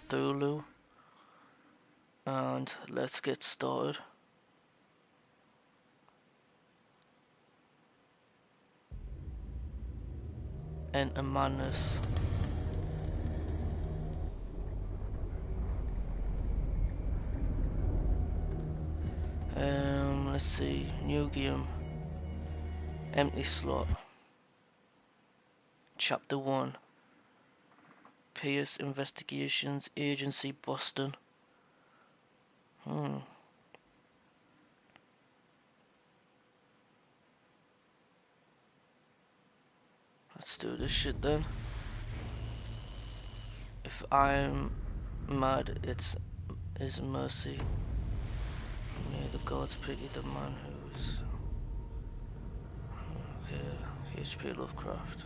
Cthulhu, and let's get started. Enter madness. Let's see, new game, empty slot, chapter 1, Pierce Investigations Agency, Boston. Let's do this shit then. If I'm mad, it's his mercy. May the gods pity the man who's... Okay, H.P. Lovecraft.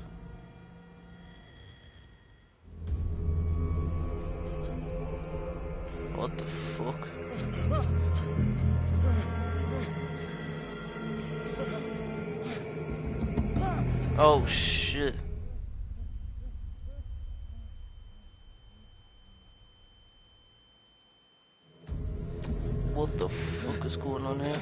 What the fuck? Oh shit. What the fuck is going on here?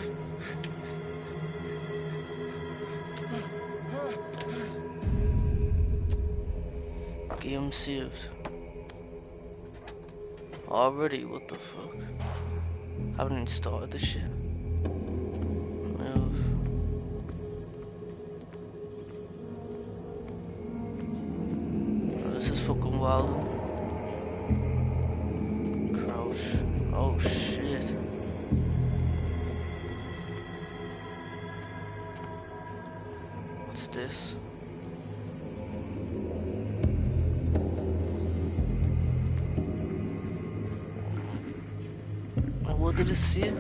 Game saved. Already? What the fuck? Haven't even started this shit. Move. Oh, this is fucking wild. Crouch. Oh shit. What's this? What did it say?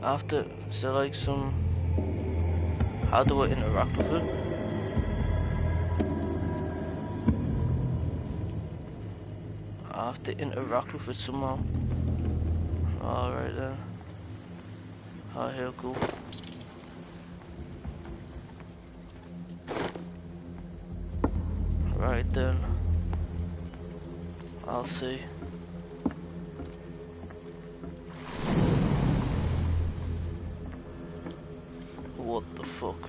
After, is there like some... How do I interact with it? I have to interact with it somehow. Alright then. Oh, here, cool. Right then. I'll see. What the fuck?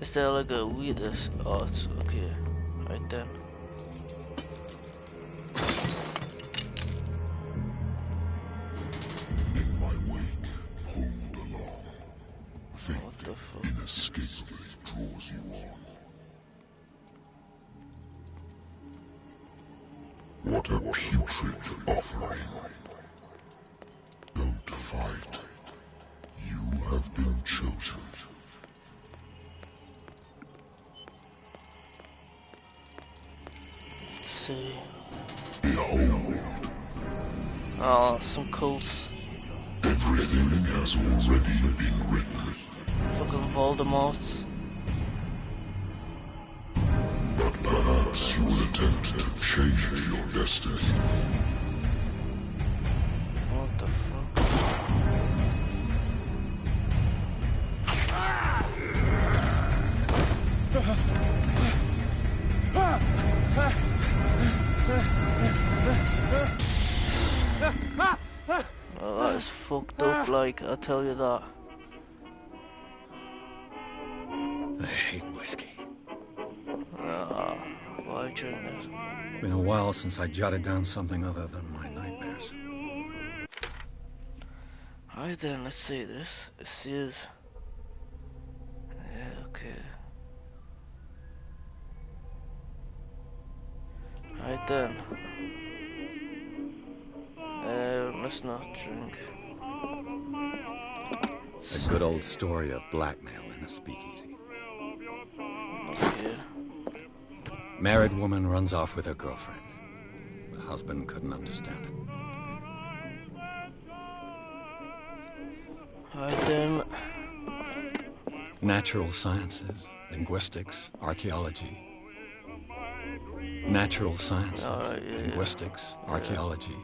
Is there like a weirdest? Oh, it's okay. Right then. In my wake, pulled along. Fate What the fuck? inescapably draws you on. What a putrid offering. Don't fight. You have been chosen. Let's see. Behold, Oh, some cults. everything has already been written. Fucking Voldemorts. But perhaps you will attempt to change your destiny. What the fuck? Oh, that is fucked up, like, I tell you that. I hate whiskey. Ah, why drink it? Been a while since I jotted down something other than my nightmares. Alright then, let's see this. It says... Yeah, okay. Alright then. Let's not drink. A good old story of blackmail in a speakeasy. Okay. Married woman runs off with her girlfriend. The husband couldn't understand it. Alright then. Natural sciences, linguistics, archaeology. Natural sciences, Yeah. linguistics, archaeology.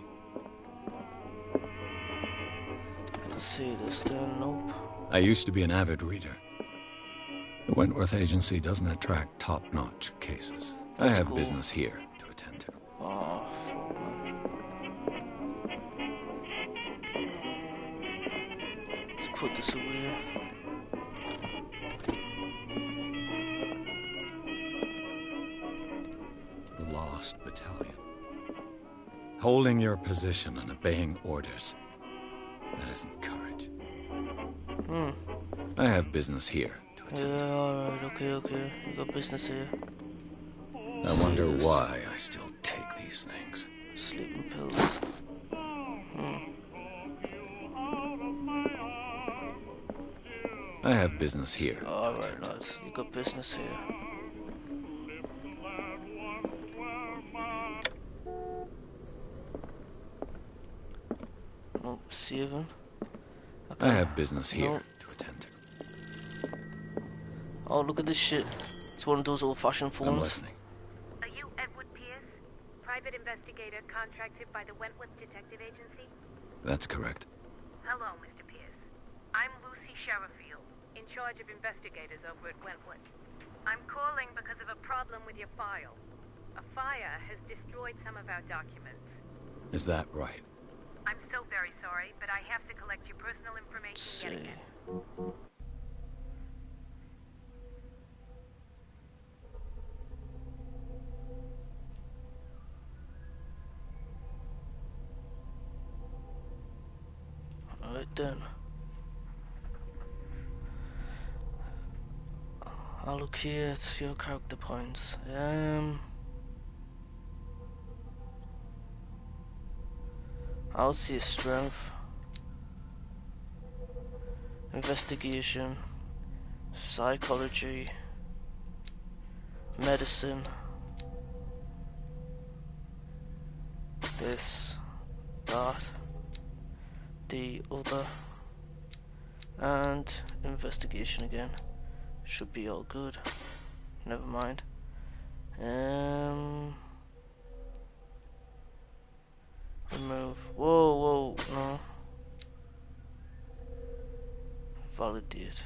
Let's see this then, nope. I used to be an avid reader. The Wentworth Agency doesn't attract top-notch cases. I have business here to attend to. Oh, fuck, man. Let's put this away. The Lost Battalion. Holding your position and obeying orders. That isn't courage. I have business here to attend to. Yeah, alright, okay. You got business here. I wonder why I still take these things. Sleeping pills. I have business here. Alright, lads, you got business here. Oh, saving. I have business here No. to attend to. Oh, look at this shit. It's one of those old-fashioned phones. I'm listening. Are you Edward Pierce, private investigator contracted by the Wentworth Detective Agency? That's correct. Hello, Mr. Pierce. I'm Lucy Sherifield, in charge of investigators over at Wentworth. I'm calling because of a problem with your file. A fire has destroyed some of our documents. Is that right? I'm so very sorry, but I have to collect your personal information yet again. Alright then. Allocate your character points. I would see strength, investigation, psychology, medicine, this, that, the other, and investigation again. Should be all good. Never mind. Remove. Whoa, no. Validate.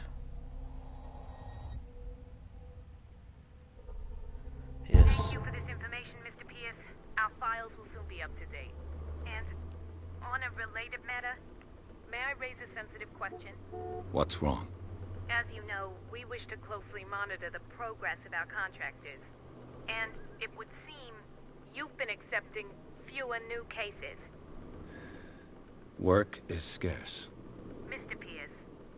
Yes. Thank you for this information, Mr. Pierce. Our files will soon be up to date. And on a related matter, may I raise a sensitive question? What's wrong? As you know, we wish to closely monitor the progress of our contractors. And it would seem you've been accepting fewer new cases. Work is scarce. Mr. Pierce,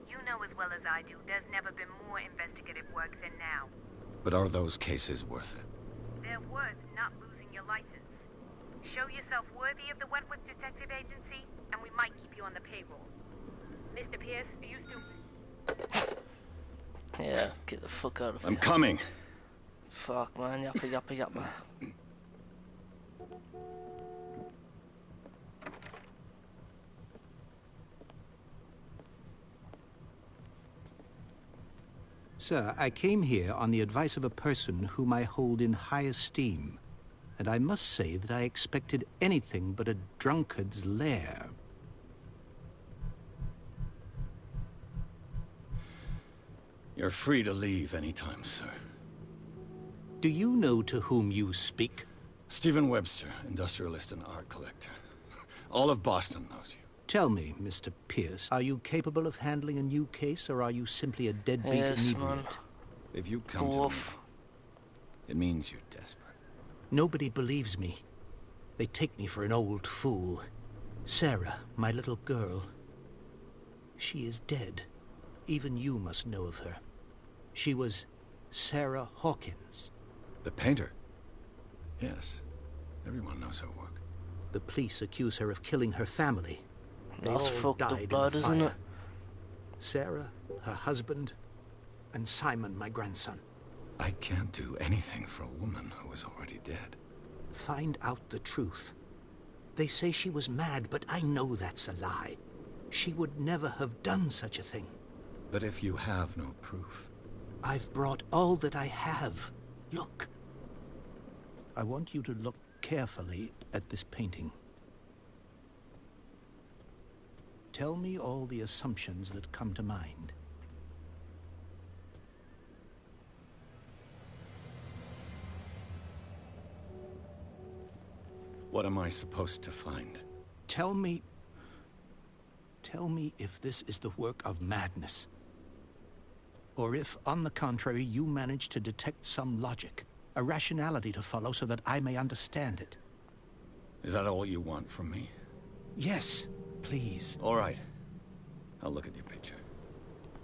you know as well as I do, there's never been more investigative work than now. But are those cases worth it? They're worth not losing your license. Show yourself worthy of the Wentworth Detective Agency, and we might keep you on the payroll. Mr. Pierce, are you still... Yeah, get the fuck out of here. I'm coming. Fuck, man. Yappa. Sir, I came here on the advice of a person whom I hold in high esteem, and I must say that I expected anything but a drunkard's lair. You're free to leave anytime, sir. Do you know to whom you speak? Stephen Webster, industrialist and art collector. All of Boston knows you. Tell me, Mr. Pierce, are you capable of handling a new case, or are you simply a deadbeat Yes, inebriate? man. If you come to me, it means you're desperate. Nobody believes me. They take me for an old fool. Sarah, my little girl, she is dead. Even you must know of her. She was Sarah Hawkins. The painter? Yes. Everyone knows her work. The police accuse her of killing her family. They That's all fucked up died blood, in a isn't fire. it? Sarah, her husband, and Simon, my grandson. I can't do anything for a woman who is already dead. Find out the truth. They say she was mad, but I know that's a lie. She would never have done such a thing. But if you have no proof... I've brought all that I have. Look. I want you to look carefully at this painting. Tell me all the assumptions that come to mind. What am I supposed to find? Tell me if this is the work of madness. Or if, on the contrary, you manage to detect some logic, a rationality to follow so that I may understand it. Is that all you want from me? Yes, please. All right. I'll look at your picture.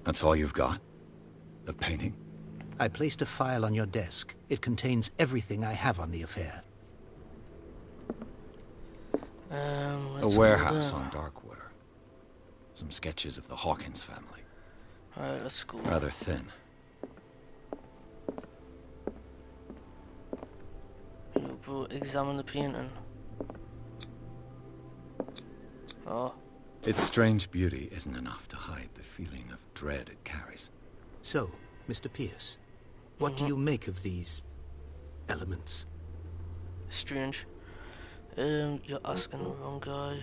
That's all you've got? The painting? I placed a file on your desk. It contains everything I have on the affair. A warehouse on Darkwater. Some sketches of the Hawkins family. Alright, let's go. Rather thin. You bro, examine the painting. Oh. Its strange beauty isn't enough to hide the feeling of dread it carries. So, Mr. Pierce, what do you make of these elements? Strange. You're asking the wrong guy.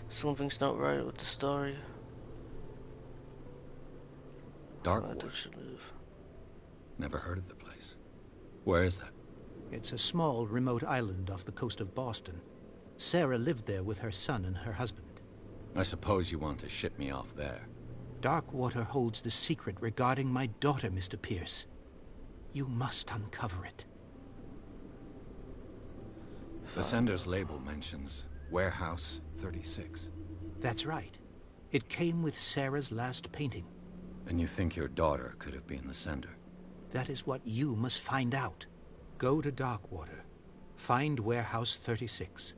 Something's not right with the story. Darkwater? Never heard of the place. Where is that? It's a small, remote island off the coast of Boston. Sarah lived there with her son and her husband. I suppose you want to ship me off there. Darkwater holds the secret regarding my daughter, Mr. Pierce. You must uncover it. The sender's label mentions Warehouse 36. That's right. It came with Sarah's last painting. And you think your daughter could have been the sender? That is what you must find out. Go to Darkwater. Find Warehouse 36.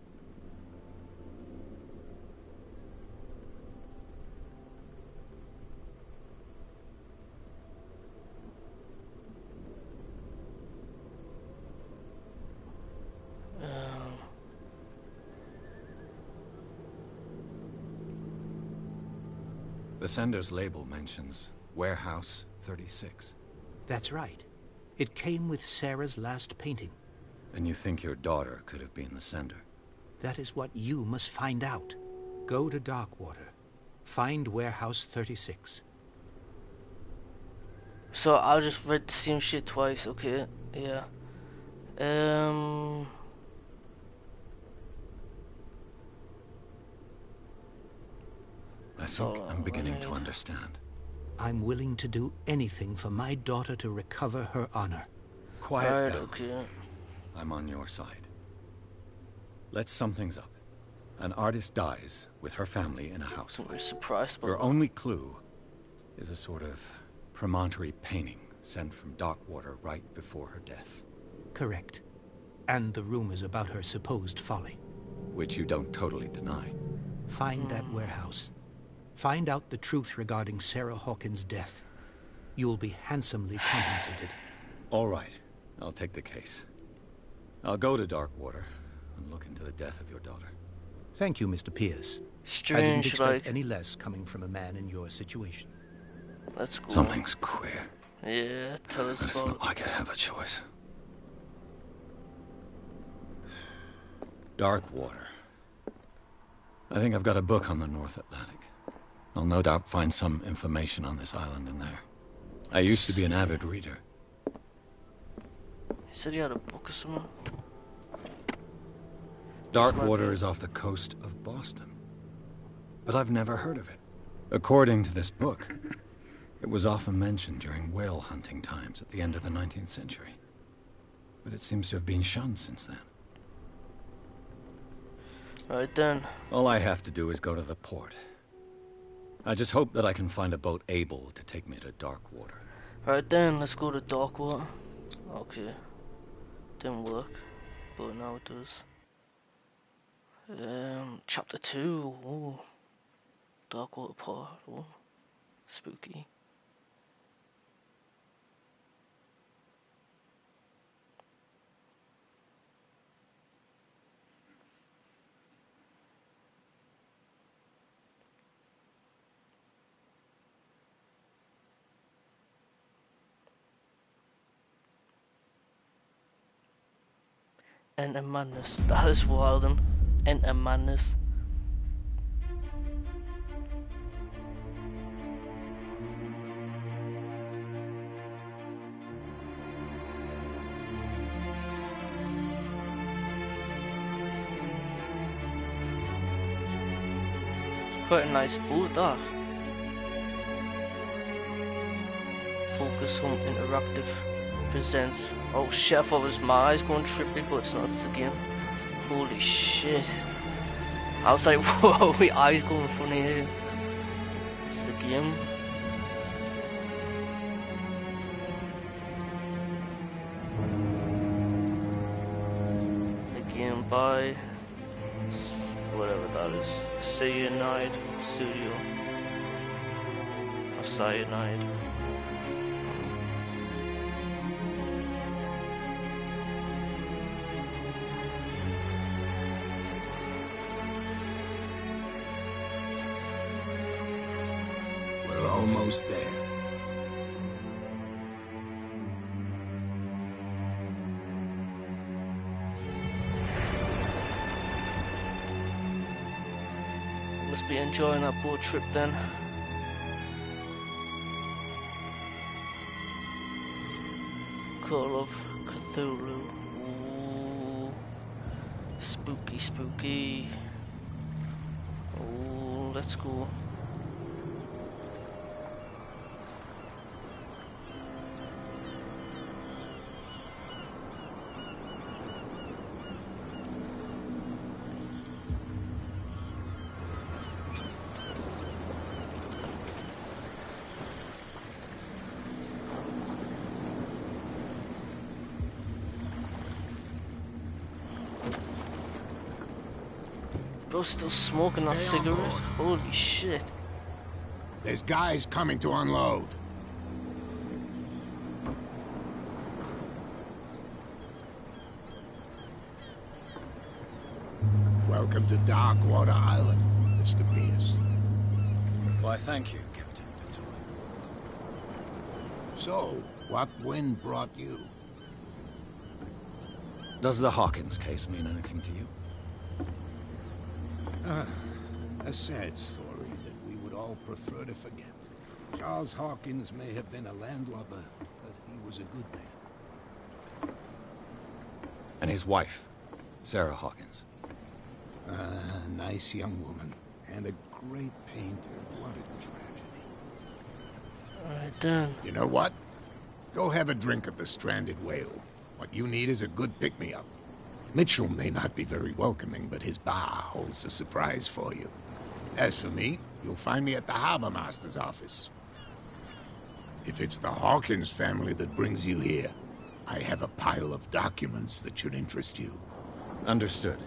The sender's label mentions Warehouse 36. That's right. It came with Sarah's last painting. And you think your daughter could have been the sender? That is what you must find out. Go to Darkwater. Find Warehouse 36. So I'll just read the same shit twice, okay? Yeah. I think I'm beginning to understand. I'm willing to do anything for my daughter to recover her honor. Quiet down. Okay. I'm on your side. Let's sum things up. An artist dies with her family in a house I'm fire. surprised about Your only clue is a sort of promontory painting sent from Darkwater right before her death. Correct. And the rumors about her supposed folly. Which you don't totally deny. Find that warehouse. Find out the truth regarding Sarah Hawkins' death. You'll be handsomely compensated. All right. I'll take the case. I'll go to Darkwater and look into the death of your daughter. Thank you, Mr. Pierce. strange, I didn't expect like, any less coming from a man in your situation. That's cool. Something's queer. Yeah, tell us But it's about. not like I have a choice. Darkwater. I think I've got a book on the North Atlantic. I'll no doubt find some information on this island in there. I used to be an avid reader. He said he had a book or something. Darkwater is off the coast of Boston. But I've never heard of it. According to this book, it was often mentioned during whale hunting times at the end of the 19th century. But it seems to have been shunned since then. Right then. All I have to do is go to the port. I just hope that I can find a boat able to take me to Darkwater. Right then, let's go to Darkwater. Okay. Didn't work, but now it does. Chapter 2. Ooh. Darkwater Port. Ooh. Spooky. Enter madness. That is wild. Enter madness. Quite a nice boat, that. Focus Home Interactive presents. Oh shit, I thought it was my eyes going trippy, but it's not, it's the game. Holy shit. I was like, whoa, my eyes going funny here. It's the game. The game by whatever that is. Cyanide Studio. Or Cyanide. We're almost there. Must be enjoying that boat trip then. Call of Cthulhu. Ooh. Spooky, spooky. Oh, let's go. Bro's still smoking that cigarette? Holy shit. There's guys coming to unload. Welcome to Darkwater Island, Mr. Pierce. Why, thank you, Captain Fitzroy. So, what wind brought you? Does the Hawkins case mean anything to you? A sad story that we would all prefer to forget. Charles Hawkins may have been a landlubber, but he was a good man. And his wife, Sarah Hawkins. A nice young woman, and a great painter. What a tragedy. Alright then. You know what? Go have a drink at the Stranded Whale. What you need is a good pick-me-up. Mitchell may not be very welcoming, but his bar holds a surprise for you. As for me, you'll find me at the Harbor Master's office. If it's the Hawkins family that brings you here, I have a pile of documents that should interest you. Understood.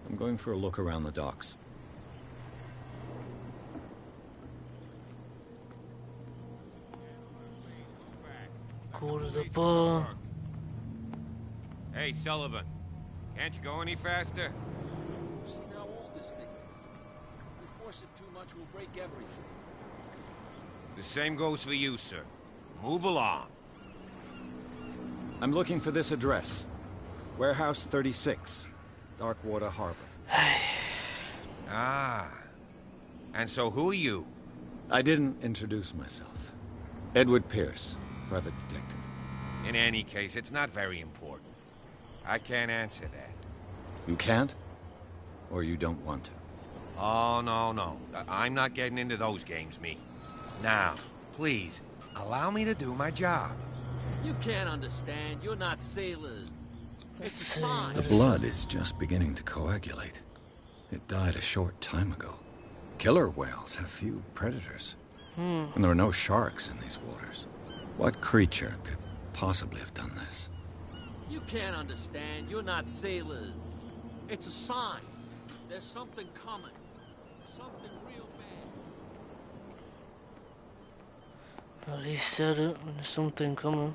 I'm going for a look around the docks. Go to the bar. Hey, Sullivan. Can't you go any faster? You see how old this thing is. If we force it too much, we'll break everything. The same goes for you, sir. Move along. I'm looking for this address. Warehouse 36, Darkwater Harbor. Ah. And so who are you? I didn't introduce myself. Edward Pierce, private detective. In any case, it's not very important. I can't answer that. You can't? Or you don't want to? Oh, no. I'm not getting into those games, me. Now, please, allow me to do my job. You can't understand. You're not sailors. It's a sign. The blood is just beginning to coagulate. It died a short time ago. Killer whales have few predators. And there are no sharks in these waters. What creature could possibly have done this? You can't understand. You're not sailors. It's a sign. There's something coming. Something real bad. Well, he said it. There's something coming.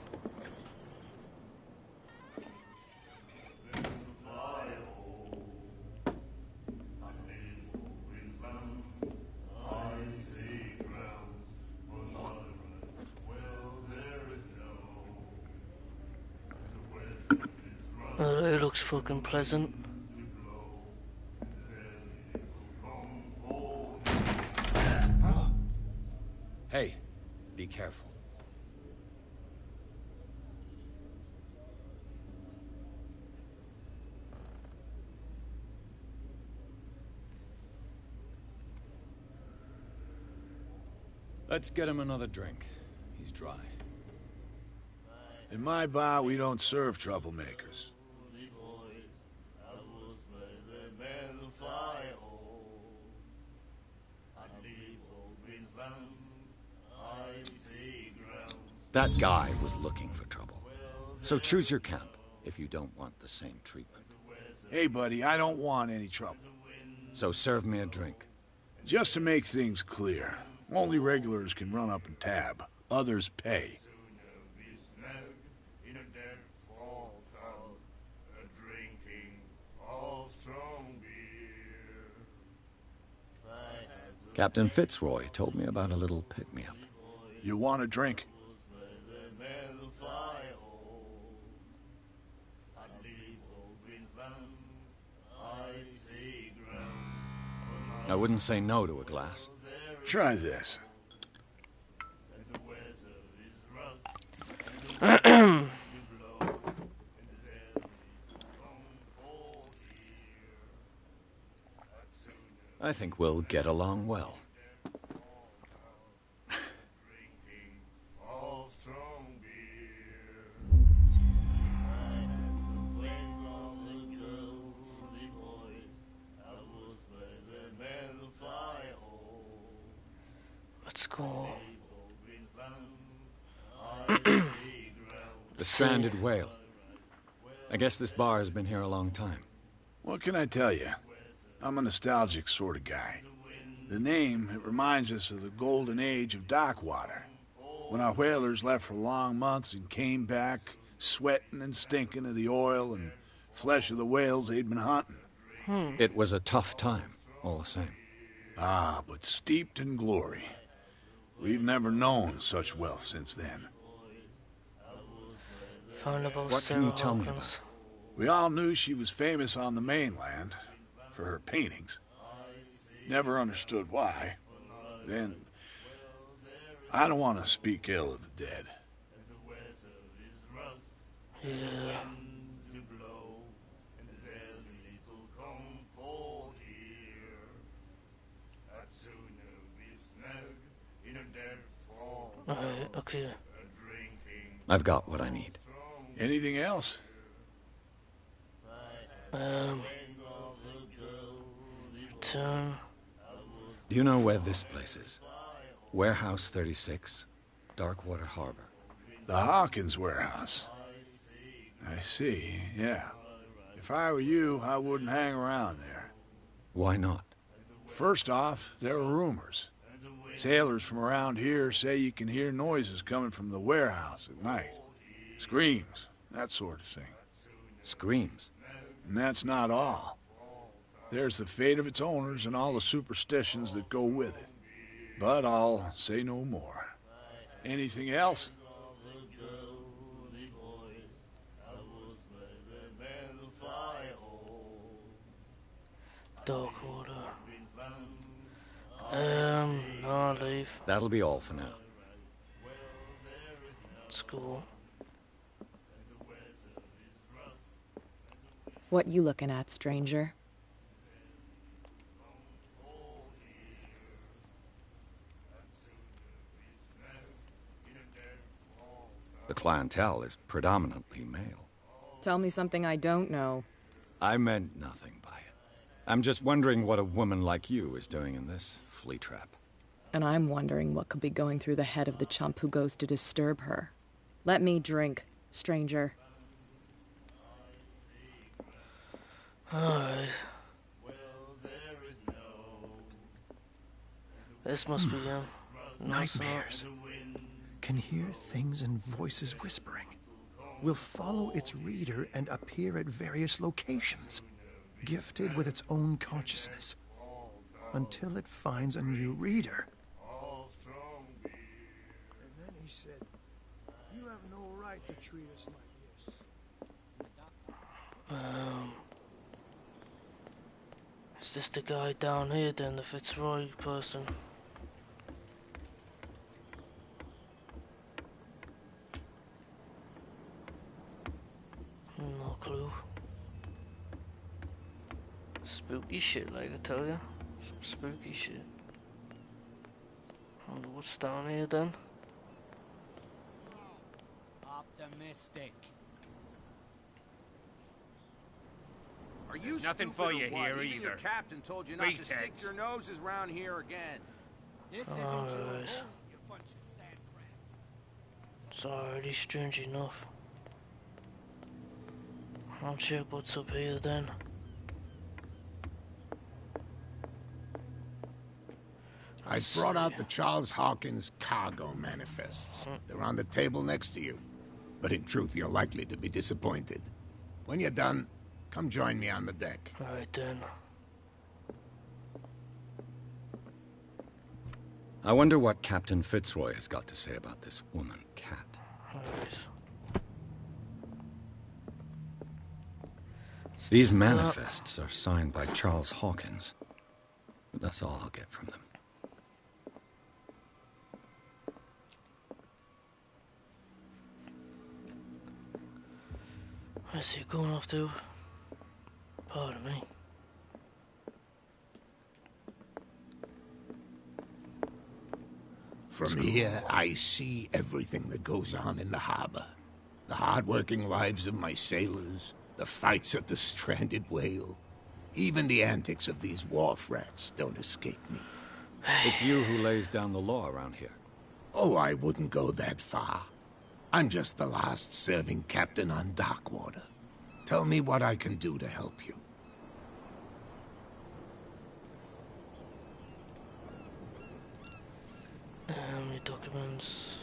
Oh, it looks fucking pleasant. Hey, be careful. Let's get him another drink. He's dry. In my bar, we don't serve troublemakers. That guy was looking for trouble. So choose your camp if you don't want the same treatment. Hey, buddy, I don't want any trouble. So serve me a drink. Just to make things clear, only regulars can run up and tab. Others pay. Captain Fitzroy told me about a little pick-me-up. You want a drink? I wouldn't say no to a glass. Try this. I think we'll get along well. Let's go. The Stranded Whale. I guess this bar has been here a long time. What can I tell you? I'm a nostalgic sort of guy. The name, it reminds us of the golden age of dock water. When our whalers left for long months and came back, sweating and stinking of the oil and flesh of the whales they'd been hunting. It was a tough time, all the same. Ah, but steeped in glory. We've never known such wealth since then. Found about What can Sarah you tell me Hawkins. about? We all knew she was famous on the mainland for her paintings. Never understood why. Then, I don't want to speak ill of the dead. Yeah. Alright, okay. I've got what I need. Anything else? Turn. Do you know where this place is? Warehouse 36, Darkwater Harbor. The Hawkins warehouse. I see, yeah. If I were you, I wouldn't hang around there. Why not? First off, there are rumors. Sailors from around here say you can hear noises coming from the warehouse at night. Screams, that sort of thing. Screams. And that's not all. There's the fate of its owners and all the superstitions that go with it. But I'll say no more. Anything else? Darkwater. No, leave. That'll be all for now. Let's go. What you looking at, stranger? The clientele is predominantly male. Tell me something I don't know. I meant nothing by it. I'm just wondering what a woman like you is doing in this flea trap. And I'm wondering what could be going through the head of the chump who goes to disturb her. Let me drink, stranger. Alright. This must be him. No, it's not. Nightmares. Can hear things and voices whispering. Will follow its reader and appear at various locations, gifted with its own consciousness, until it finds a new reader. And then he said, "You have no right to treat us like this." Is this the guy down here then, the Fitzroy person? No clue. Spooky shit, like I tell you. Some spooky shit. Wonder what's down here then? Optimistic. Are you nothing stupid for or you what? here Even either. your captain told you not to stick Pretext. your noses around here again. This isn't your Alright. home, you bunch of sand crabs. It's already strange enough. I'll check what's up here then. I brought out the Charles Hawkins cargo manifests. They're on the table next to you. But in truth, you're likely to be disappointed. When you're done, come join me on the deck. Alright then. I wonder what Captain Fitzroy has got to say about this woman, Cat. Alright. These manifests are signed by Charles Hawkins. But that's all I'll get from them. Where's he going off to? Pardon me. From here, I see everything that goes on in the harbor. The hard-working lives of my sailors, the fights at the stranded whale. Even the antics of these wharf rats don't escape me. It's you who lays down the law around here. Oh, I wouldn't go that far. I'm just the last serving captain on Darkwater. Tell me what I can do to help you. How many documents?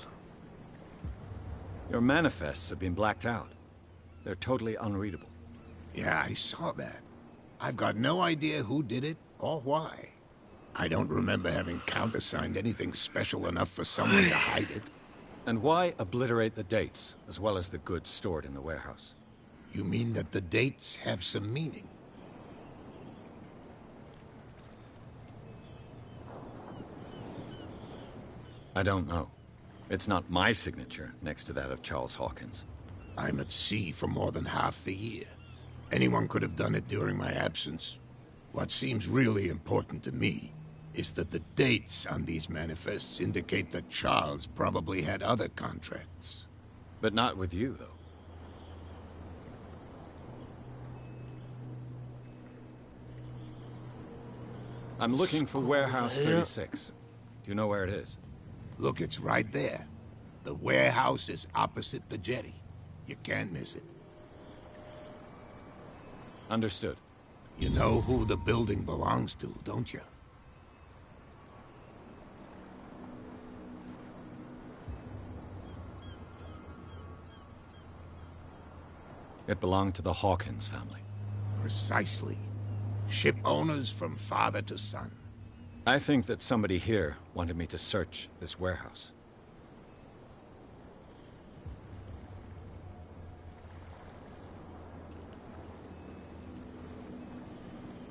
Your manifests have been blacked out. They're totally unreadable. Yeah, I saw that. I've got no idea who did it or why. I don't remember having countersigned anything special enough for someone to hide it. And why obliterate the dates, as well as the goods stored in the warehouse? You mean that the dates have some meaning? I don't know. It's not my signature next to that of Charles Hawkins. I'm at sea for more than half the year. Anyone could have done it during my absence. What seems really important to me is that the dates on these manifests indicate that Charles probably had other contracts. But not with you, though. I'm looking for Warehouse 36. Do you know where it is? Look, it's right there. The warehouse is opposite the jetty. You can't miss it. Understood. You know who the building belongs to, don't you? It belonged to the Hawkins family. Precisely. Ship owners from father to son. I think that somebody here wanted me to search this warehouse.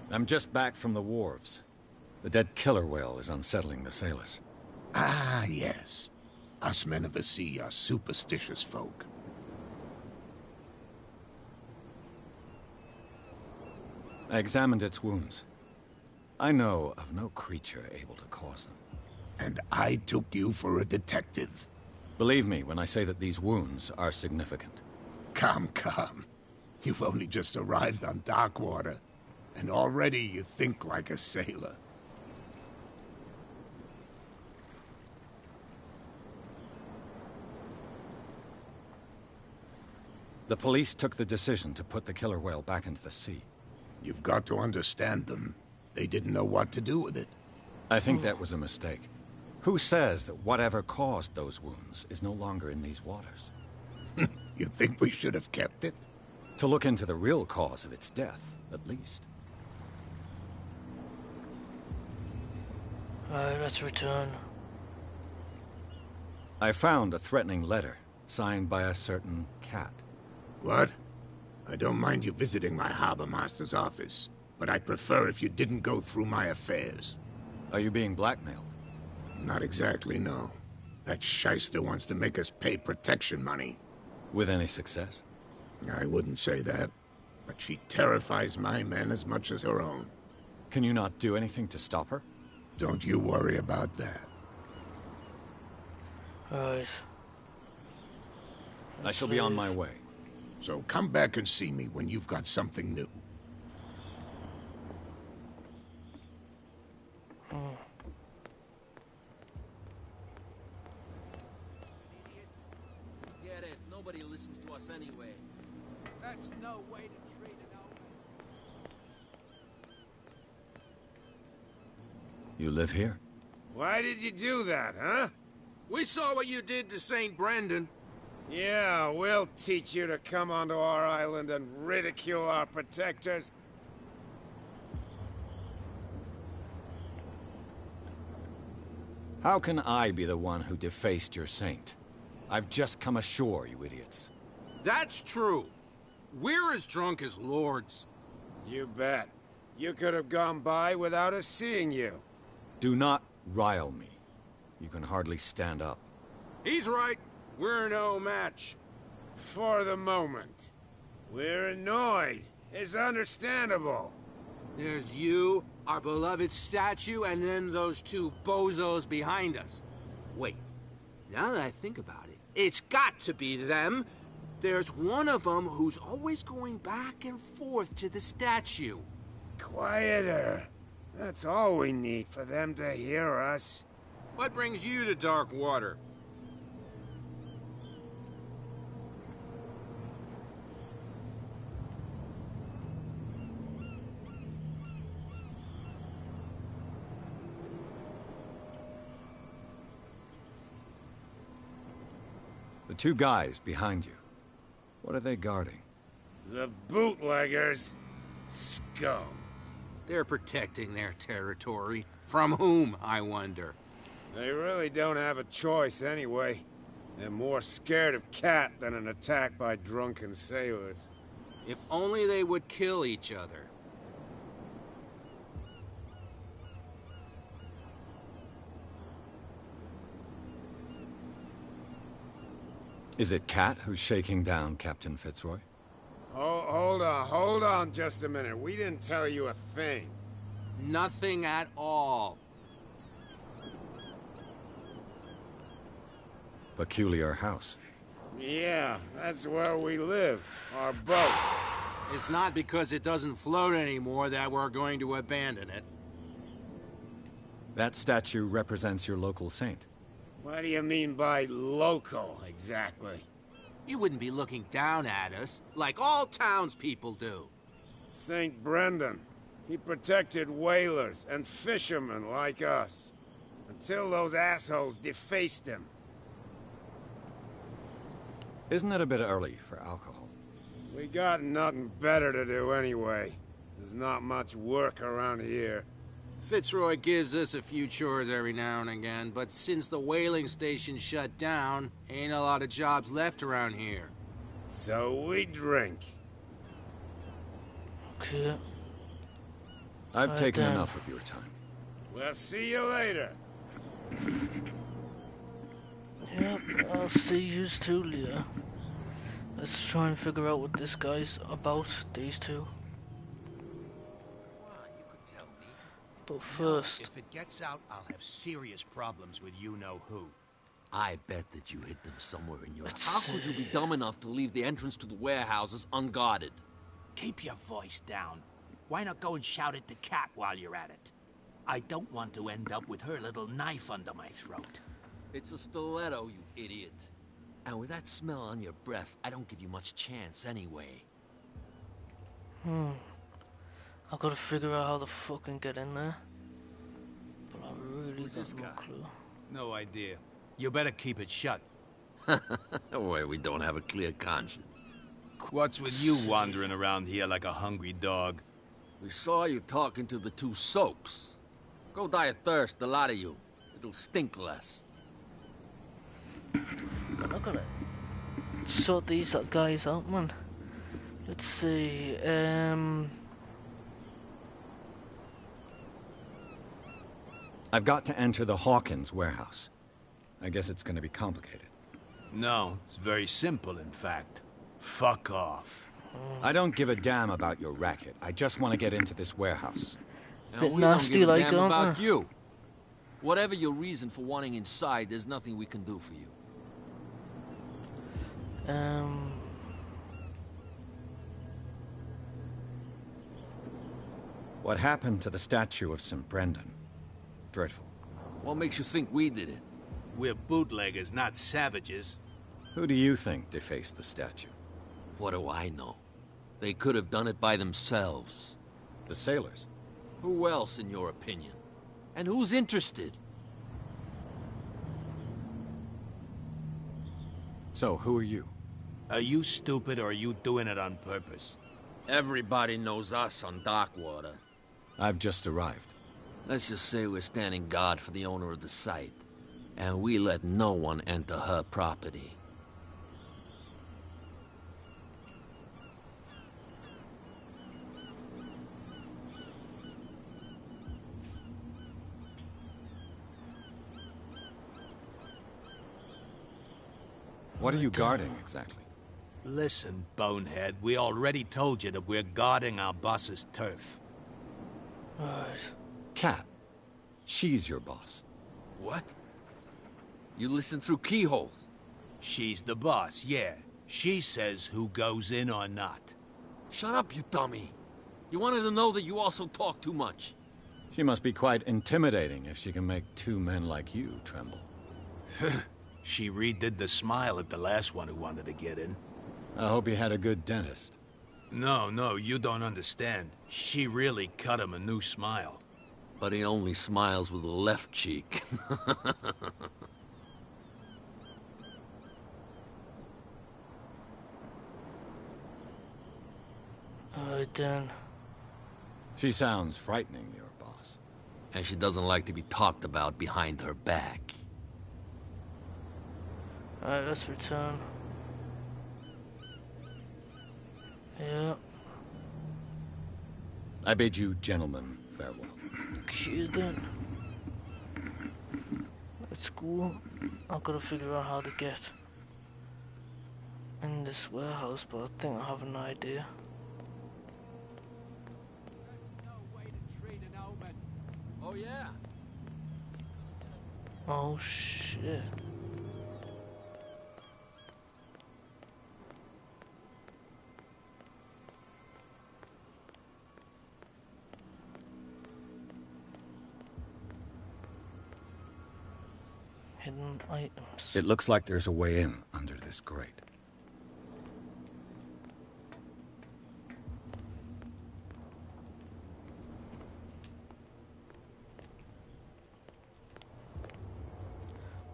I'm just back from the wharves. The dead killer whale is unsettling the sailors. Ah, yes. Us men of the sea are superstitious folk. I examined its wounds. I know of no creature able to cause them. And I took you for a detective. Believe me when I say that these wounds are significant. Come, come. You've only just arrived on Darkwater, and already you think like a sailor. The police took the decision to put the killer whale back into the sea. You've got to understand them. They didn't know what to do with it. I think that was a mistake. Who says that whatever caused those wounds is no longer in these waters? You think we should have kept it? To look into the real cause of its death, at least. Alright, let's return. I found a threatening letter, signed by a certain cat. What? I don't mind you visiting my harbor master's office, but I'd prefer if you didn't go through my affairs. Are you being blackmailed? Not exactly, no. That shyster wants to make us pay protection money. With any success? I wouldn't say that, but she terrifies my men as much as her own. Can you not do anything to stop her? Don't you worry about that. Right. I shall be on my way. So come back and see me when you've got something new. Idiots. Get it. Nobody listens to us anyway. That's no way to treat an old man. You live here? Why did you do that, huh? We saw what you did to St. Brendan. Yeah, we'll teach you to come onto our island and ridicule our protectors. How can I be the one who defaced your saint? I've just come ashore, you idiots. That's true. We're as drunk as lords. You bet. You could have gone by without us seeing you. Do not rile me. You can hardly stand up. He's right. We're no match. For the moment. We're annoyed. It's understandable. There's you, our beloved statue, and then those two bozos behind us. Wait, now that I think about it, it's got to be them. There's one of them who's always going back and forth to the statue. Quieter. That's all we need for them to hear us. What brings you to dark water? The two guys behind you. What are they guarding? The bootleggers. Scum. They're protecting their territory. From whom, I wonder? They really don't have a choice anyway. They're more scared of Cat than an attack by drunken sailors. If only they would kill each other. Is it Cat who's shaking down Captain Fitzroy? Oh, hold on just a minute. We didn't tell you a thing. Nothing at all. Peculiar house. Yeah, that's where we live. Our boat. It's not because it doesn't float anymore that we're going to abandon it. That statue represents your local saint. What do you mean by local, exactly? You wouldn't be looking down at us, like all townspeople do. St. Brendan. He protected whalers and fishermen like us. Until those assholes defaced him. Isn't it a bit early for alcohol? We got nothing better to do anyway. There's not much work around here. Fitzroy gives us a few chores every now and again, but since the whaling station shut down, ain't a lot of jobs left around here. So we drink. Okay. I've Right taken then. enough of your time. We'll see you later. Yep, I'll see you too, Leah. Let's try and figure out what this guy's about, these two. You could tell me. But first, If it gets out, I'll have serious problems with you-know-who. I bet that you hid them somewhere in your... Let's How could you be see. dumb enough to leave the entrance to the warehouses unguarded? Keep your voice down. Why not go and shout at the cat while you're at it? I don't want to end up with her little knife under my throat. It's a stiletto, you idiot. And with that smell on your breath, I don't give you much chance anyway. I've got to figure out how to fucking get in there. But I really this got no guy? clue. No idea. You better keep it shut. Where we don't have a clear conscience. What's with you wandering around here like a hungry dog? We saw you talking to the two soaks. Go die of thirst, the lot of you. It'll stink less. I'm not gonna sort these guys out, man. Let's see, I've got to enter the Hawkins warehouse. I guess it's gonna be complicated. No, it's very simple, in fact. Fuck off. I don't give a damn about your racket. I just want to get into this warehouse. And Bit we don't nasty give a like, damn aren't about we? you. Whatever your reason for wanting inside, there's nothing we can do for you. Um, What happened to the statue of St. Brendan? Dreadful. What makes you think we did it? We're bootleggers, not savages. Who do you think defaced the statue? What do I know? They could have done it by themselves. The sailors? Who else, in your opinion? And who's interested? So, who are you? Are you stupid or are you doing it on purpose? Everybody knows us on Darkwater. I've just arrived. Let's just say we're standing guard for the owner of the site. And we let no one enter her property. What are you guarding, exactly? Listen, bonehead, we already told you that we're guarding our boss's turf. right. Cat. She's your boss. What? You listen through keyholes? She's the boss, yeah. She says who goes in or not. Shut up, you dummy. You wanted to know that you also talk too much. She must be quite intimidating if she can make two men like you tremble. She redid the smile at the last one who wanted to get in. I hope he had a good dentist. No, you don't understand. She really cut him a new smile. But he only smiles with the left cheek. Alright then. She sounds frightening, your boss. And she doesn't like to be talked about behind her back. Alright, let's return. Yeah. I bid you gentlemen farewell. Okay then. Let's go. I've got to figure out how to get in this warehouse, but I think I have an idea. That's no way to treat an omen. Oh, yeah? Oh shit. Hidden items. It looks like there's a way in under this grate.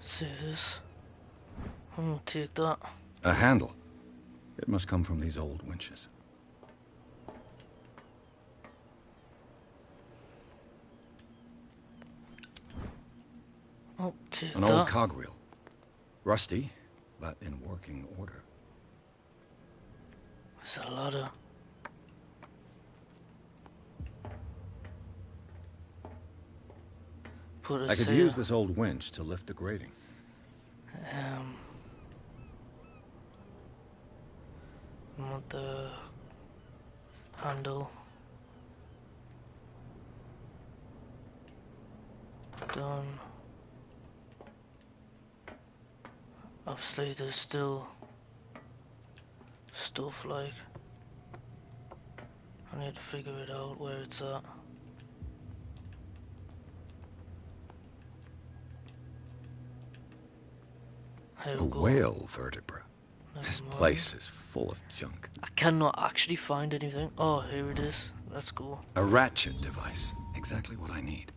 See this? I'm gonna take that. A handle. It must come from these old winches. Oh, take An that. old cogwheel. Rusty, but in working order. There's a ladder. Put it I could here. use this old winch to lift the grating. I want the handle done. Obviously there's still stuff like I need to figure it out where it's at. Here A we go. whale vertebra. Never This mind. place is full of junk. I cannot actually find anything. Oh, here it is. Let's go. A ratchet device. Exactly what I need.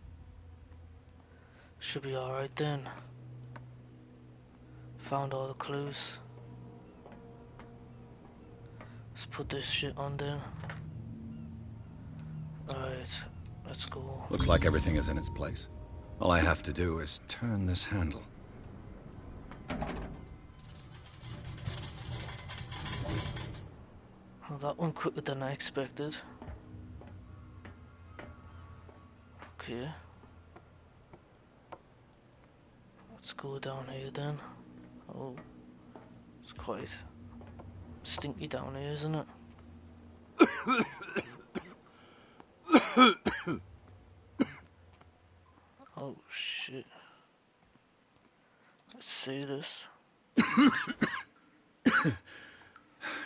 Should be alright then. Found all the clues. Let's put this shit on then. Alright, let's go. Looks like everything is in its place. All I have to do is turn this handle. Well, that went quicker than I expected. Okay. Let's go down here then. Oh, it's quite stinky down here, isn't it? Oh shit. Let's see this.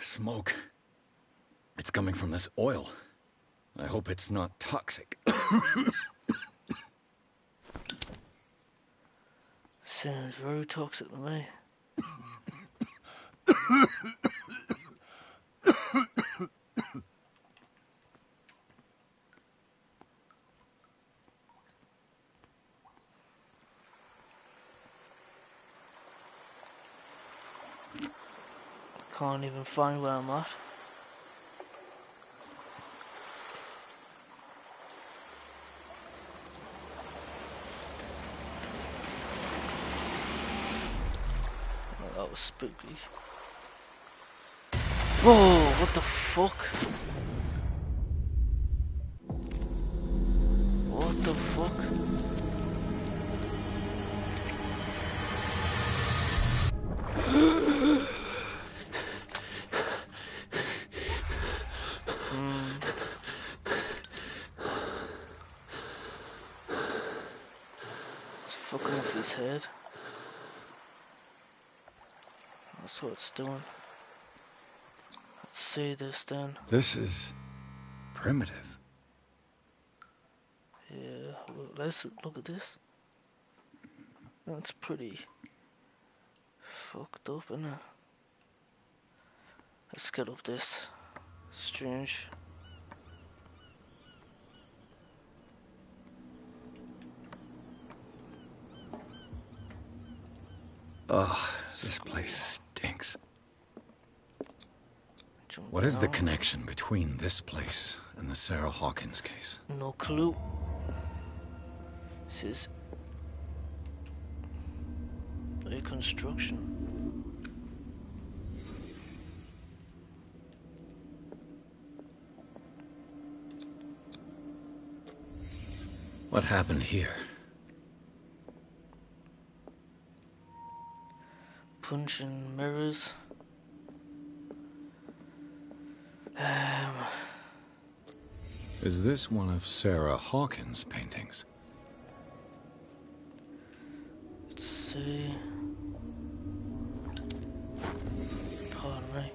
Smoke. It's coming from this oil. I hope it's not toxic. Sounds very toxic to me. Can't even find where I'm at. Oh, that was spooky. Whoa, what the fuck? What the fuck? It's fucking off his head. That's what it's doing. Let's see this then. This is primitive. Yeah, well, let's look at this. That's pretty fucked up, isn't it? Let's get up this. Strange. Ugh, this place stinks. Jump What is the down. connection between this place and the Sarah Hawkins case? No clue. This is reconstruction. What happened here? Punching mirrors. Is this one of Sarah Hawkins' paintings? Let's see. Pardon me.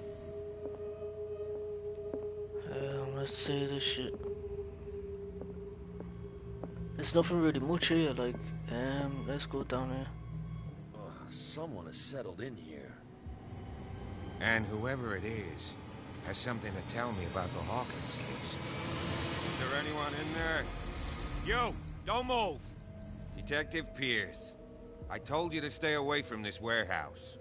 Let's see this shit. There's nothing really much here, like, let's go down here. Someone has settled in here. And whoever it is has something to tell me about the Hawkins case. Is there anyone in there? You! Don't move! Detective Pierce. I told you to stay away from this warehouse.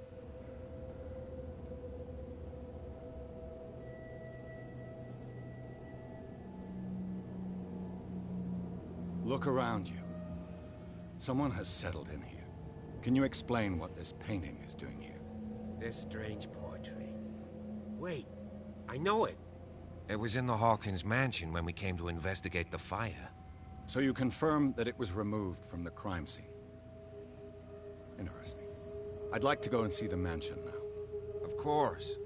Look around you. Someone has settled in here. Can you explain what this painting is doing here? This strange poetry. Wait, I know it. It was in the Hawkins mansion when we came to investigate the fire. So you confirm that it was removed from the crime scene? Interesting. I'd like to go and see the mansion now. Of course.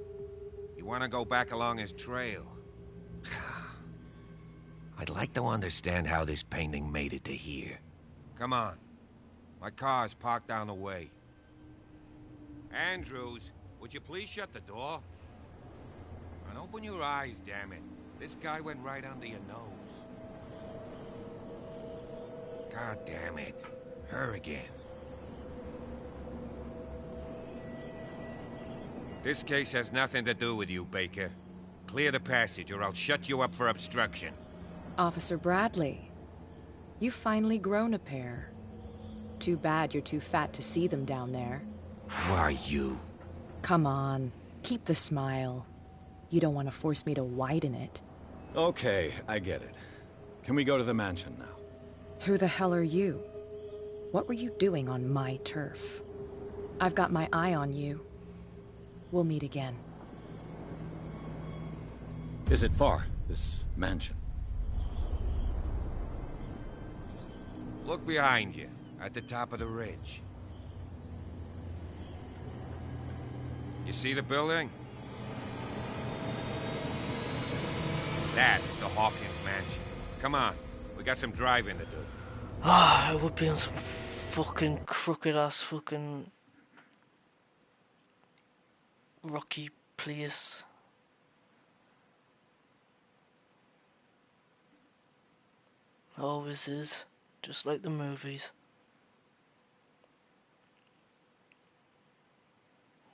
You want to go back along his trail? I'd like to understand how this painting made it to here. Come on. My car's parked down the way. Andrews, would you please shut the door? And open your eyes, damn it. This guy went right under your nose. God damn it. Her again. This case has nothing to do with you, Baker. Clear the passage or I'll shut you up for obstruction. Officer Bradley, you've finally grown a pair. Too bad you're too fat to see them down there. Who are you? Come on, keep the smile. You don't want to force me to widen it. Okay, I get it. Can we go to the mansion now? Who the hell are you? What were you doing on my turf? I've got my eye on you. We'll meet again. Is it far, this mansion? Look behind you, at the top of the ridge. You see the building? That's the Hawkins mansion. Come on, we got some driving to do. I would be on some fucking crooked ass fucking rocky place. Always is, just like the movies.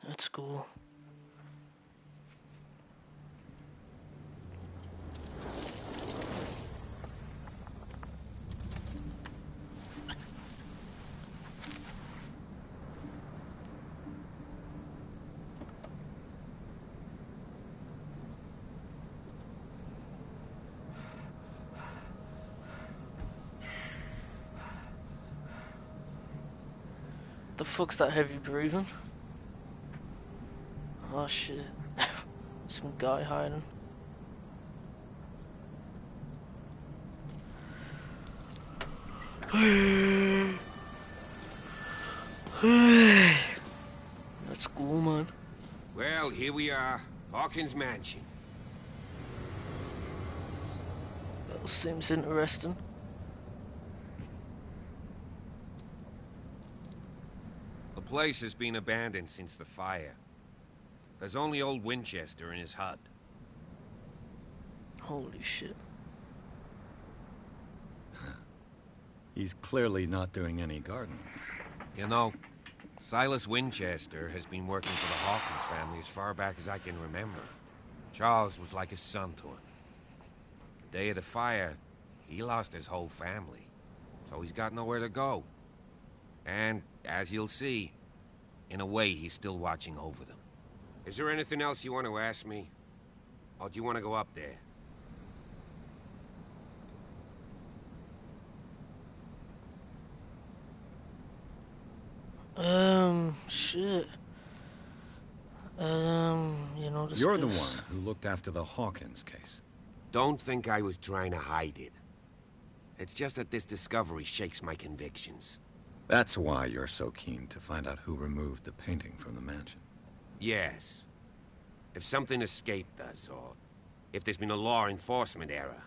Let's go. The fuck's that heavy breathing? Oh shit. Some guy hiding. That's cool, man. Well, here we are. Hawkins Mansion. That seems interesting. The place has been abandoned since the fire. There's only old Winchester in his hut. Holy shit. He's clearly not doing any gardening. You know, Silas Winchester has been working for the Hawkins family as far back as I can remember. Charles was like a son to him. The day of the fire, he lost his whole family, so he's got nowhere to go. And, as you'll see, in a way, he's still watching over them. Is there anything else you want to ask me? Or do you want to go up there? Shit. You know, this You're the place- one who looked after the Hawkins case. Don't think I was trying to hide it. It's just that this discovery shakes my convictions. That's why you're so keen to find out who removed the painting from the mansion. Yes. If something escaped us, or if there's been a law enforcement error,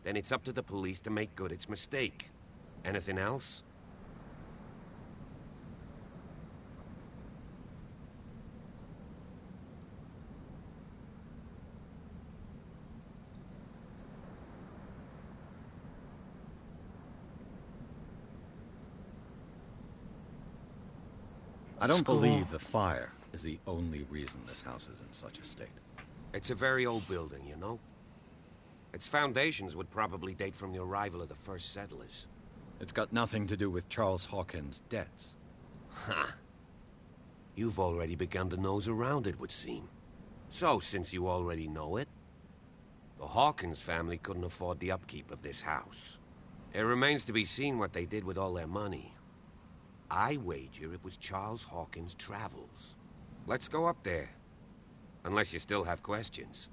then it's up to the police to make good its mistake. Anything else? I don't believe the fire is the only reason this house is in such a state. It's a very old building, you know? Its foundations would probably date from the arrival of the first settlers. It's got nothing to do with Charles Hawkins' debts. Ha! You've already begun to nose around, it would seem. So, since you already know it, the Hawkins family couldn't afford the upkeep of this house. It remains to be seen what they did with all their money. I wager it was Charles Hawkins' travels. Let's go up there. Unless you still have questions.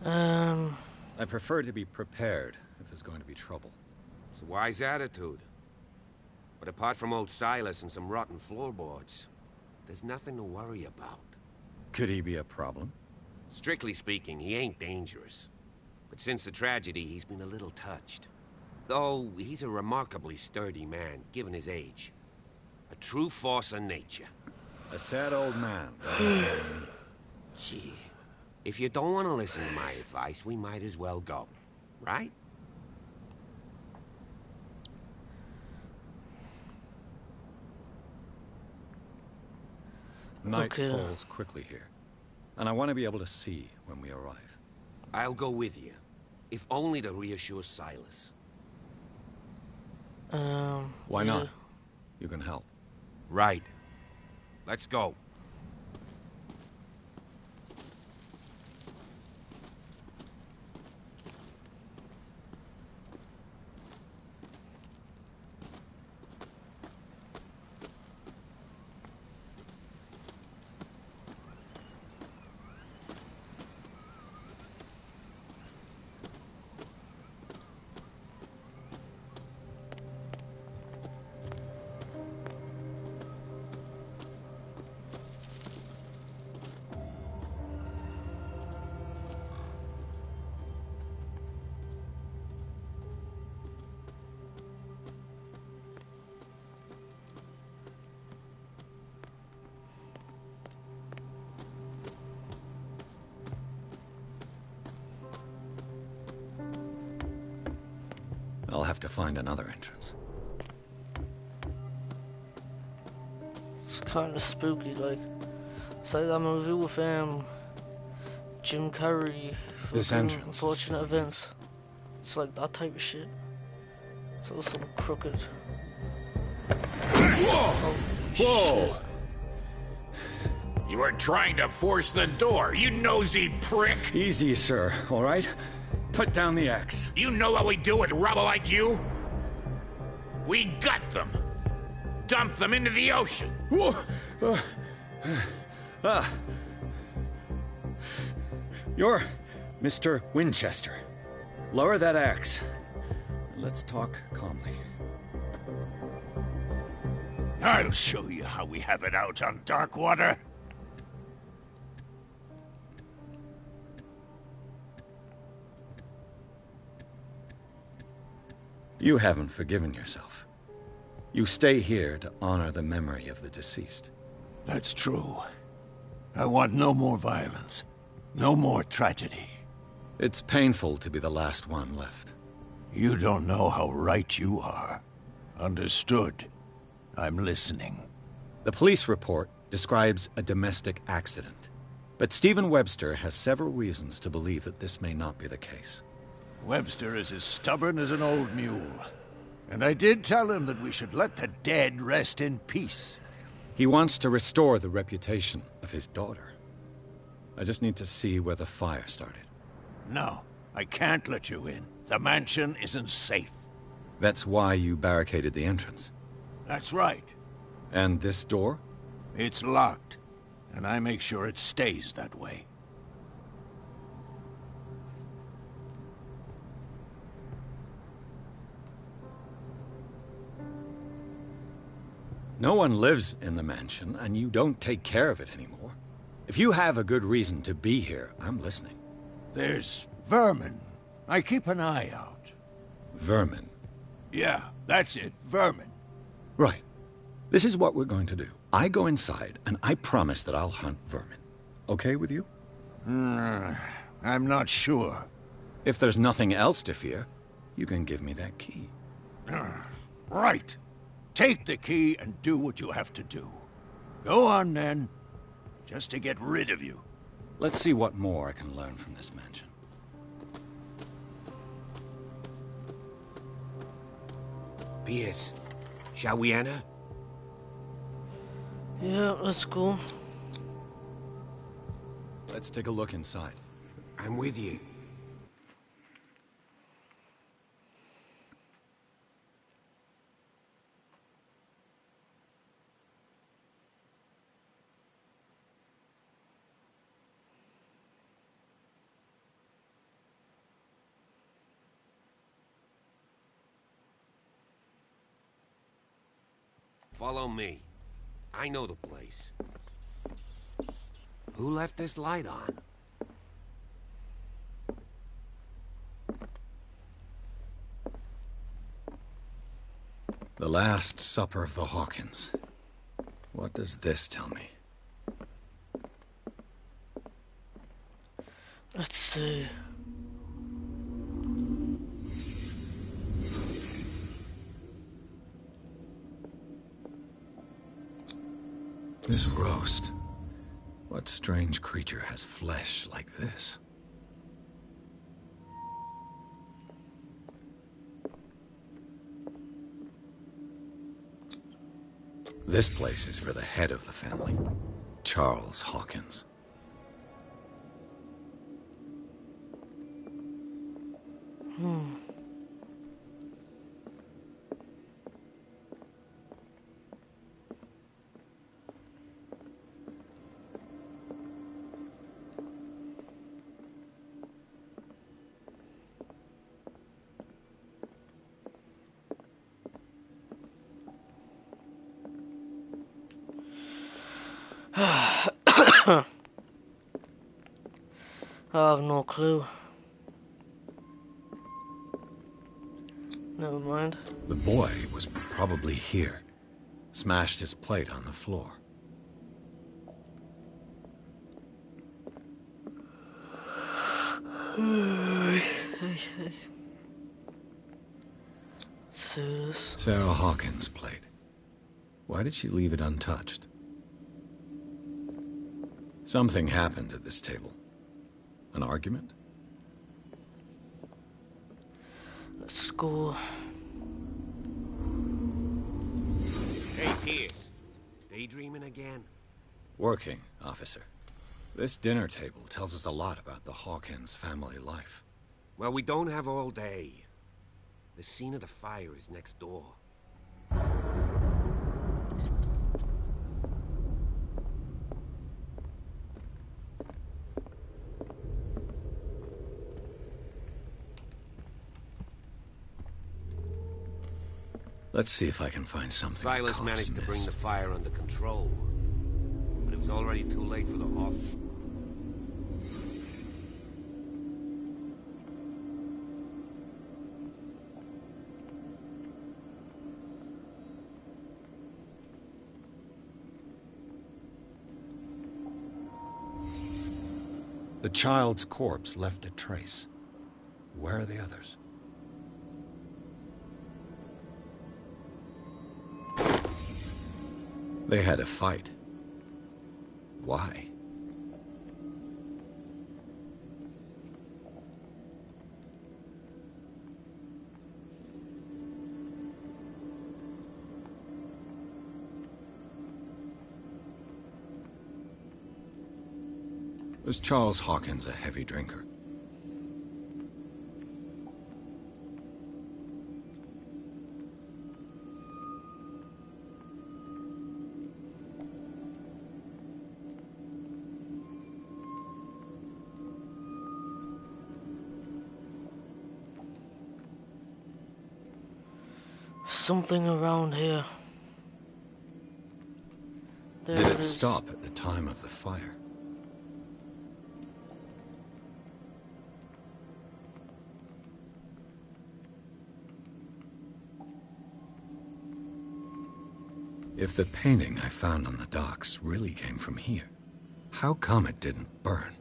I prefer to be prepared if there's going to be trouble. It's a wise attitude. But apart from old Silas and some rotten floorboards, there's nothing to worry about. Could he be a problem? Strictly speaking, he ain't dangerous. But since the tragedy, he's been a little touched. Though, he's a remarkably sturdy man, given his age. A true force of nature. A sad old man. Gee, if you don't want to listen to my advice, we might as well go. Right? Night falls quickly here, and I want to be able to see when we arrive. I'll go with you, if only to reassure Silas. Why not? You can help. Right. Let's go. have to find another entrance. It's kind of spooky, like. It's like that movie with Jim Carrey. This fucking entrance is Unfortunate still Events. It's like that type of shit. So some crooked. Whoa! Whoa! You were trying to force the door, you nosy prick! Easy, sir, all right? Put down the axe. You know what we do with rubble like you? We gut them. Dump them into the ocean. Whoa! You're Mr. Winchester. Lower that axe. Let's talk calmly. I'll show you how we have it out on Darkwater. You haven't forgiven yourself. You stay here to honor the memory of the deceased. That's true. I want no more violence. No more tragedy. It's painful to be the last one left. You don't know how right you are. Understood. I'm listening. The police report describes a domestic accident, but Stephen Webster has several reasons to believe that this may not be the case. Webster is as stubborn as an old mule. And I did tell him that we should let the dead rest in peace. He wants to restore the reputation of his daughter. I just need to see where the fire started. No, I can't let you in. The mansion isn't safe. That's why you barricaded the entrance. That's right. And this door? It's locked, and I make sure it stays that way. No one lives in the mansion, and you don't take care of it anymore. If you have a good reason to be here, I'm listening. There's vermin. I keep an eye out. Vermin? Yeah, that's it, vermin. Right. This is what we're going to do. I go inside, and I promise that I'll hunt vermin. Okay with you? I'm not sure. If there's nothing else to fear, you can give me that key. Right. Take the key and do what you have to do. Go on, then. Just to get rid of you. Let's see what more I can learn from this mansion. Pierce, shall we enter? Yeah, let's go. Let's take a look inside. I'm with you. Follow me. I know the place. Who left this light on? The Last Supper of the Hawkins. What does this tell me? Let's see. This roast. What strange creature has flesh like this? This place is for the head of the family, Charles Hawkins. I have no clue. Never mind. The boy was probably here. Smashed his plate on the floor. see this. Sarah Hawkins' plate. Why did she leave it untouched? Something happened at this table. An argument? Let's go. Hey, Pierce. Daydreaming again? Working, officer. This dinner table tells us a lot about the Hawkins family life. Well, we don't have all day. The scene of the fire is next door. Let's see if I can find something. Silas managed to bring the fire under control, but it was already too late for the Hawkins. The child's corpse left a trace. Where are the others? They had a fight. Why? Was Charles Hawkins a heavy drinker? Something around here. There Did it it is. stop at the time of the fire? If the painting I found on the docks really came from here, how come it didn't burn?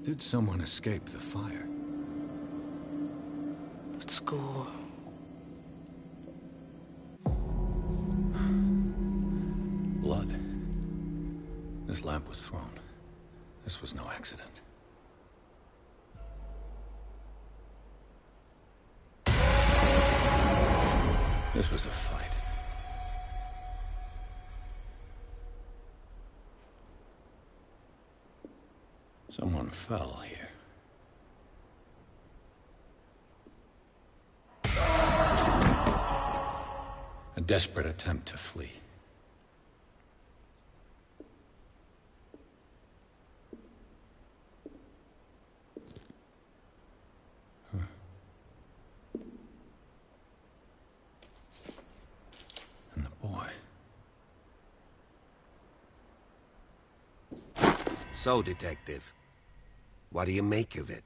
Did someone escape the fire? Let's go. Blood. This lamp was thrown. This was no accident. This was a fight. Someone fell here. A desperate attempt to flee. And the boy. So, Detective, what do you make of it?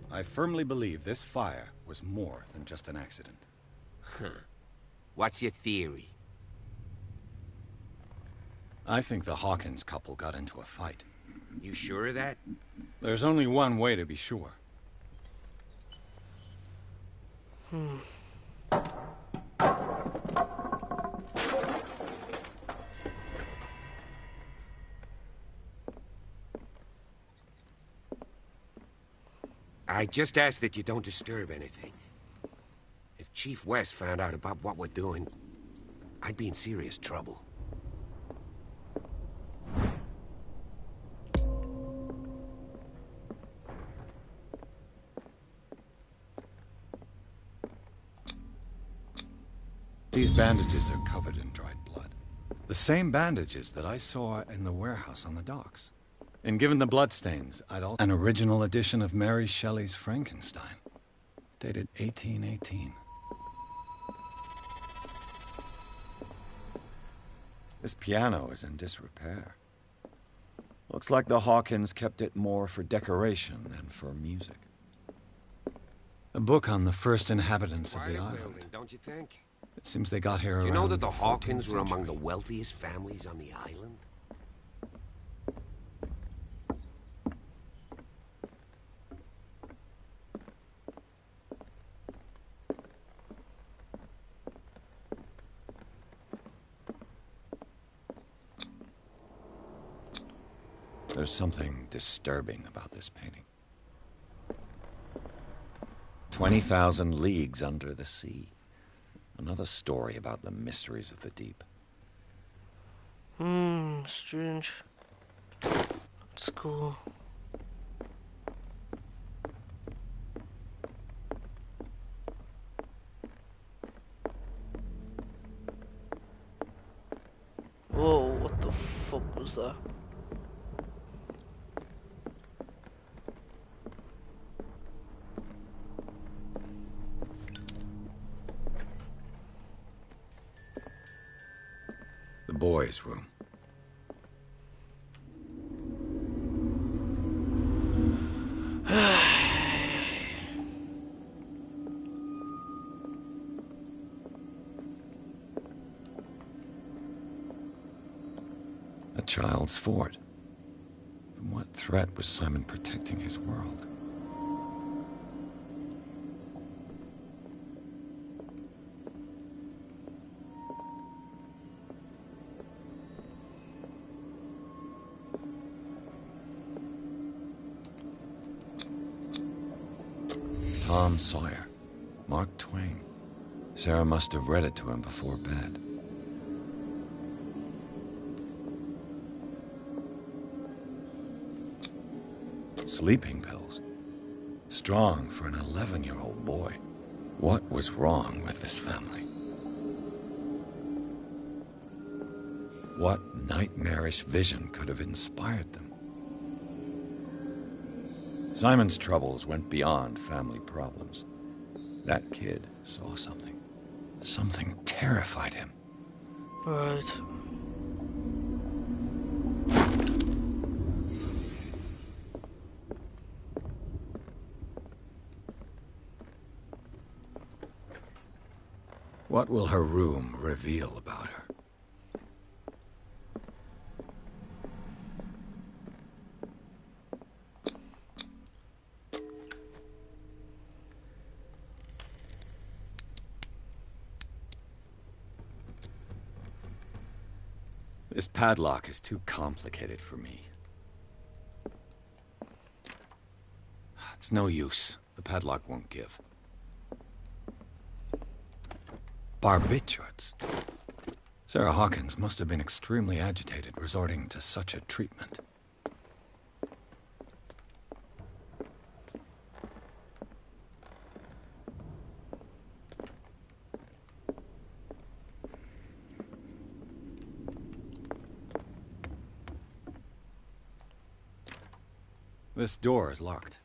I firmly believe this fire was more than just an accident. What's your theory? I think the Hawkins couple got into a fight. You sure of that? There's only one way to be sure. I just ask that you don't disturb anything. If Chief West found out about what we're doing, I'd be in serious trouble. These bandages are covered in dried blood. The same bandages that I saw in the warehouse on the docks. And given the bloodstains, I'd also... An original edition of Mary Shelley's Frankenstein, dated 1818. This piano is in disrepair. Looks like the Hawkins kept it more for decoration than for music. A book on the first inhabitants of the island. Building, don't you think? It seems they got here Do you around know that the 14th Hawkins were among the century. wealthiest families on the island? There's something disturbing about this painting. 20,000 leagues under the sea. Another story about the mysteries of the deep. Strange. It's cool. Whoa, what the fuck was that? The boys' room. A child's fort. From what threat was Simon protecting his world? Tom Sawyer. Mark Twain. Sarah must have read it to him before bed. Sleeping pills. Strong for an 11-year-old boy. What was wrong with this family? What nightmarish vision could have inspired them? Simon's troubles went beyond family problems. That kid saw something. Something terrified him. Right. What will her room reveal about her? This padlock is too complicated for me. It's no use. The padlock won't give. Barbiturates. Sarah Hawkins must have been extremely agitated, resorting to such a treatment. This door is locked.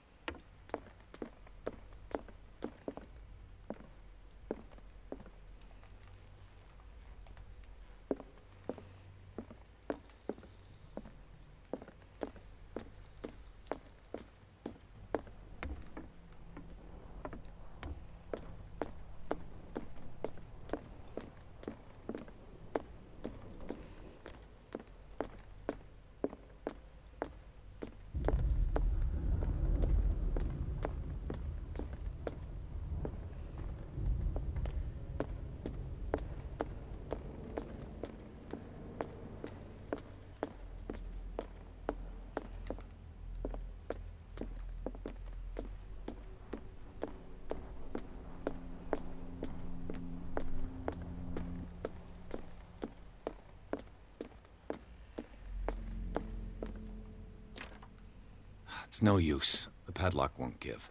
It's no use. The padlock won't give.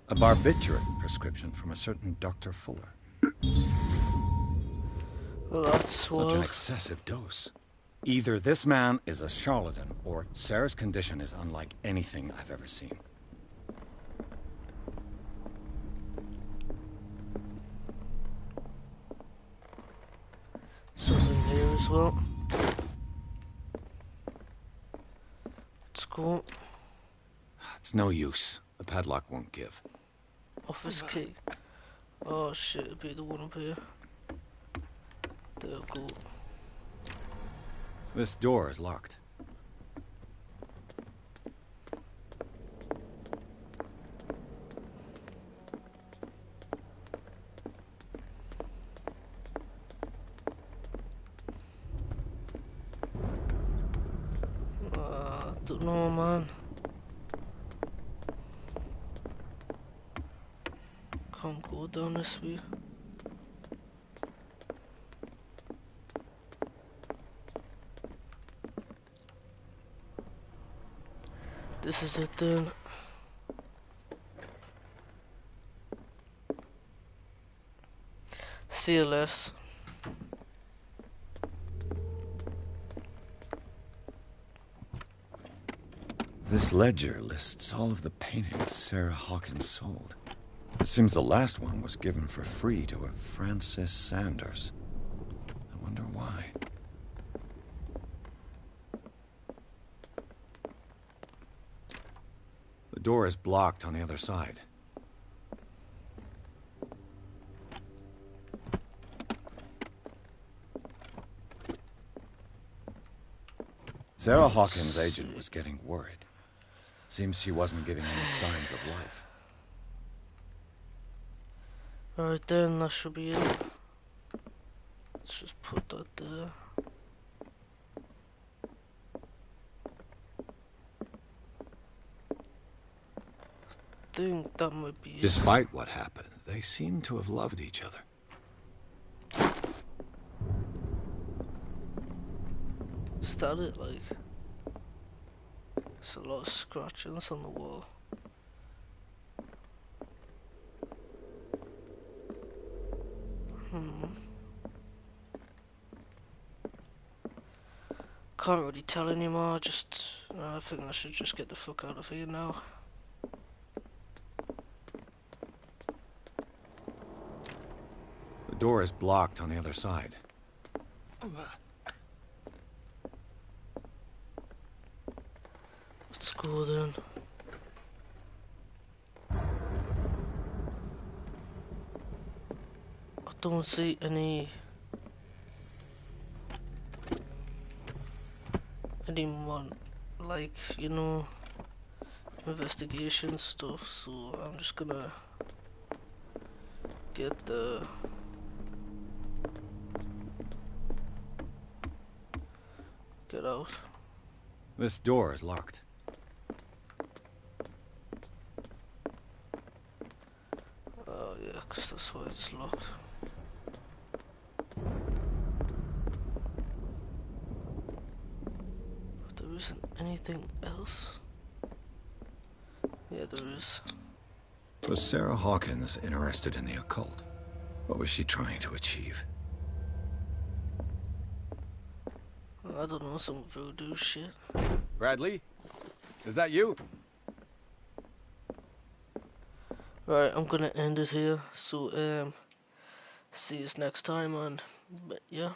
A barbiturate prescription from a certain Dr. Fuller. Well, that's Such an excessive dose. Either this man is a charlatan, or Sarah's condition is unlike anything I've ever seen. something here as well. Let's go. It's no use. The padlock won't give. Office key. Oh shit, it'd be the one up here. There we go. This door is locked. Don't know, man. Can't go down this way. This is it then. CLS. This ledger lists all of the paintings Sarah Hawkins sold. It seems the last one was given for free to a Francis Sanders. I wonder why. The door is blocked on the other side. Sarah Hawkins' agent was getting worried. Seems she wasn't giving any signs of life. Alright then, that should be it. Let's just put that there. I think that might be it. Despite what happened, they seem to have loved each other. Is that it, like? There's a lot of scratchings on the wall. Can't really tell anymore, I think I should just get the fuck out of here now. The door is blocked on the other side. Let's go then. I don't see any more, like, you know, investigation stuff, so I'm just gonna get out. This door is locked. Oh yeah, 'cause that's why it's locked. There isn't anything else? Yeah, there is. Was Sarah Hawkins interested in the occult? What was she trying to achieve? I don't know, some voodoo shit. Bradley? Is that you? Right, I'm gonna end it here. So, see you next time, and yeah.